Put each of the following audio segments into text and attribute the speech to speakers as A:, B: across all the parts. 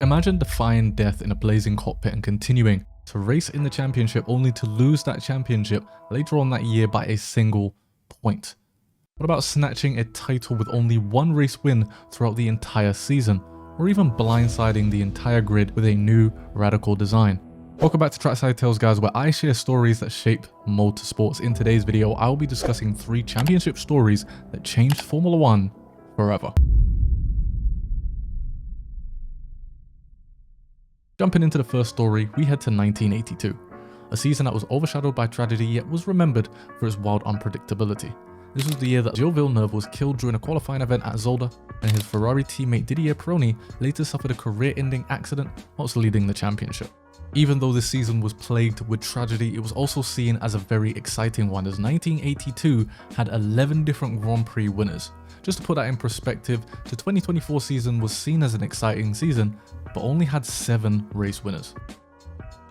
A: Imagine defying death in a blazing cockpit and continuing to race in the championship only to lose that championship later on that year by a single point. What about snatching a title with only one race win throughout the entire season, or even blindsiding the entire grid with a new radical design? Welcome back to Trackside Tales, guys, where I share stories that shaped motorsports. In today's video, I'll be discussing 3 championship stories that changed Formula 1 forever. Jumping into the first story, we head to 1982, a season that was overshadowed by tragedy yet was remembered for its wild unpredictability. This was the year that Gilles Villeneuve was killed during a qualifying event at Lauda, and his Ferrari teammate Didier Pironi later suffered a career-ending accident whilst leading the championship. Even though this season was plagued with tragedy, it was also seen as a very exciting one, as 1982 had 11 different Grand Prix winners. Just to put that in perspective, the 2024 season was seen as an exciting season, but only had 7 race winners.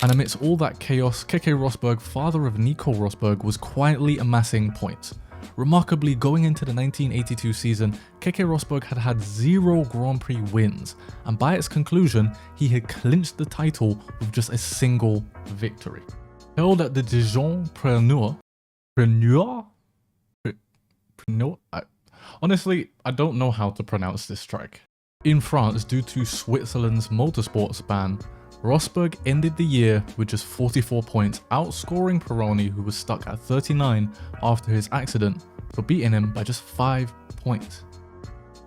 A: And amidst all that chaos, Keke Rosberg, father of Nico Rosberg, was quietly amassing points. Remarkably, going into the 1982 season, Keke Rosberg had had 0 Grand Prix wins, and by its conclusion, he had clinched the title with just a single victory. Held at the Dijon Honestly, I don't know how to pronounce this track. In France, due to Switzerland's motorsports ban, Rosberg ended the year with just 44 points, outscoring Pironi, who was stuck at 39 after his accident, for beating him by just 5 points.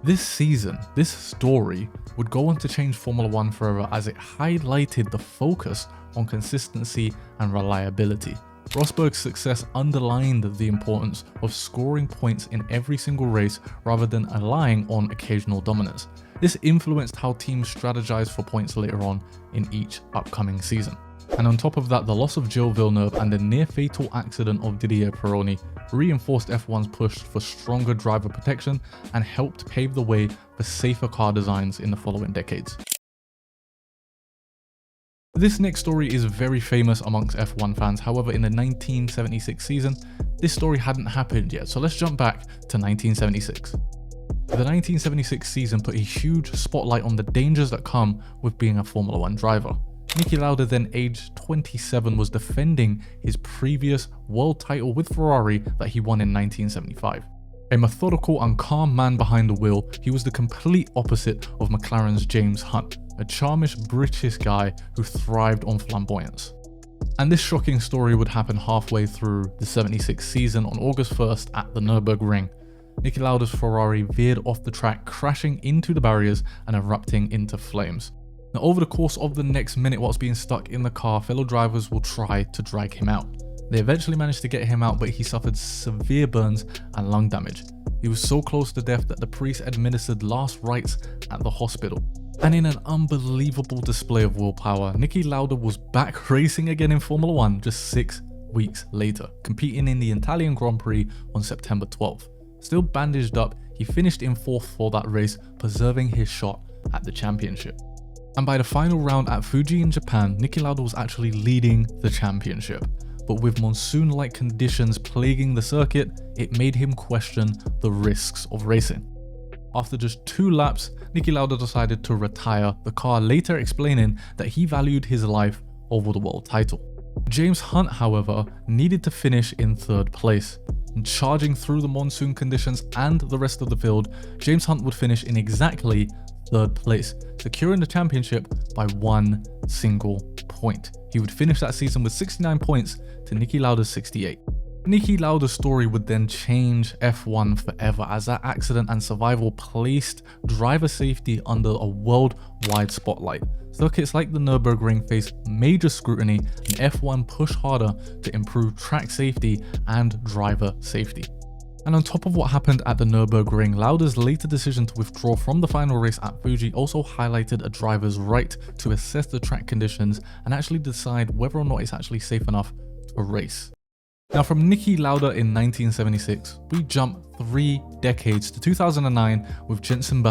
A: This season, this story would go on to change Formula 1 forever, as it highlighted the focus on consistency and reliability. Rosberg's success underlined the importance of scoring points in every single race rather than relying on occasional dominance. This influenced how teams strategized for points later on in each upcoming season. And on top of that, the loss of Gilles Villeneuve and the near-fatal accident of Didier Pironi reinforced F1's push for stronger driver protection and helped pave the way for safer car designs in the following decades. This next story is very famous amongst F1 fans. However, in the 1976 season, this story hadn't happened yet, so let's jump back to 1976. The 1976 season put a huge spotlight on the dangers that come with being a Formula 1 driver. Niki Lauda, then aged 27, was defending his previous world title with Ferrari that he won in 1975. A methodical and calm man behind the wheel, he was the complete opposite of McLaren's James Hunt, a charmish British guy who thrived on flamboyance. And this shocking story would happen halfway through the 76 season on August 1st at the Nürburgring. Niki Lauda's Ferrari veered off the track, crashing into the barriers and erupting into flames. Now, over the course of the next minute, whilst being stuck in the car, fellow drivers will try to drag him out. They eventually managed to get him out, but he suffered severe burns and lung damage. He was so close to death that the priest administered last rites at the hospital. And in an unbelievable display of willpower, Niki Lauda was back racing again in Formula 1 just 6 weeks later, competing in the Italian Grand Prix on September 12th. Still bandaged up, he finished in 4th for that race, preserving his shot at the championship. And by the final round at Fuji in Japan, Niki Lauda was actually leading the championship. But with monsoon-like conditions plaguing the circuit, it made him question the risks of racing. After just 2 laps, Niki Lauda decided to retire the car, later explaining that he valued his life over the world title. James Hunt, however, needed to finish in 3rd place. And charging through the monsoon conditions and the rest of the field, James Hunt would finish in exactly 3rd place, securing the championship by 1 single point. He would finish that season with 69 points to Niki Lauda's 68. Niki Lauda's story would then change F1 forever, as that accident and survival placed driver safety under a worldwide spotlight. Circuits like the Nürburgring faced major scrutiny, and F1 pushed harder to improve track safety and driver safety. And on top of what happened at the Nürburgring, Lauda's later decision to withdraw from the final race at Fuji also highlighted a driver's right to assess the track conditions and actually decide whether or not it's actually safe enough to race. Now, from Niki Lauda in 1976, we jump 3 decades to 2009 with Jenson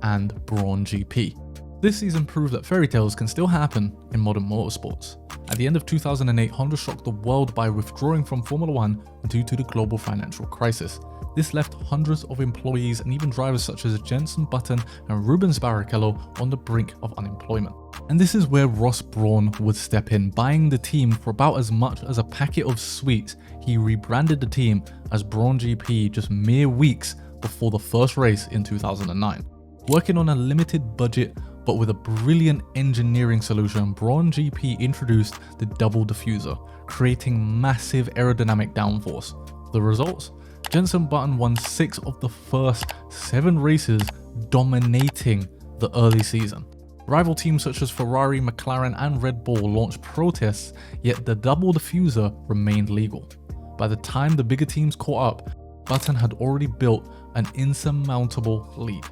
A: and Brawn GP. This season proved that fairy tales can still happen in modern motorsports. At the end of 2008, Honda shocked the world by withdrawing from Formula One due to the global financial crisis. This left hundreds of employees and even drivers such as Jenson Button and Rubens Barrichello on the brink of unemployment. And this is where Ross Brawn would step in, buying the team for about as much as a packet of sweets. He rebranded the team as brawngp just mere weeks before the first race in 2009. Working on a limited budget but with a brilliant engineering solution, brawngp introduced the double diffuser, creating massive aerodynamic downforce. The results? Jenson Button won 6 of the first 7 races, dominating the early season. Rival teams such as Ferrari, McLaren and Red Bull launched protests, yet the double diffuser remained legal. By the time the bigger teams caught up, Button had already built an insurmountable lead.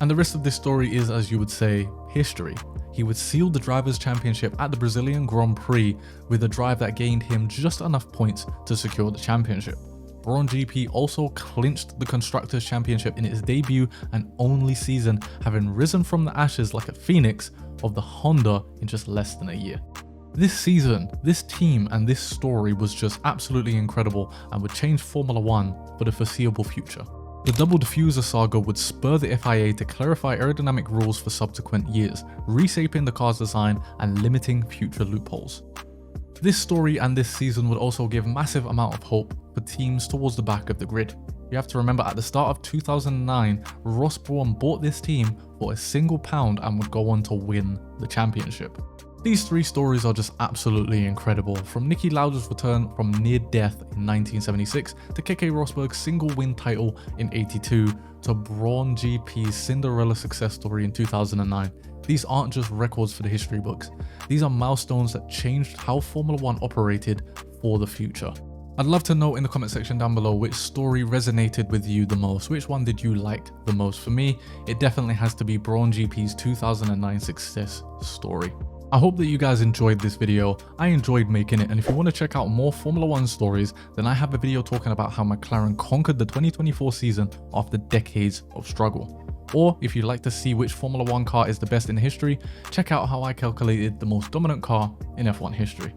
A: And the rest of this story is, as you would say, history. He would seal the Drivers' Championship at the Brazilian Grand Prix with a drive that gained him just enough points to secure the championship. brawngp also clinched the Constructors' Championship in its debut and only season, having risen from the ashes like a phoenix of the Honda in just less than a year. This season, this team and this story was just absolutely incredible and would change Formula One for the foreseeable future. The double diffuser saga would spur the FIA to clarify aerodynamic rules for subsequent years, reshaping the car's design and limiting future loopholes. This story and this season would also give massive amount of hope for teams towards the back of the grid. You have to remember, at the start of 2009, Ross Brawn bought this team for £1 and would go on to win the championship. These 3 stories are just absolutely incredible, from Niki Lauda's return from near death in 1976 to Keke Rosberg's single win title in 82 to brawngp's Cinderella success story in 2009. These aren't just records for the history books, these are milestones that changed how Formula One operated for the future. I'd love to know in the comment section down below which story resonated with you the most, which one did you like the most. For me, it definitely has to be brawngp's 2009 success story. I hope that you guys enjoyed this video. I enjoyed making it, and if you want to check out more Formula One stories, then I have a video talking about how McLaren conquered the 2024 season after decades of struggle. Or if you'd like to see which Formula One car is the best in history, check out how I calculated the most dominant car in F1 history.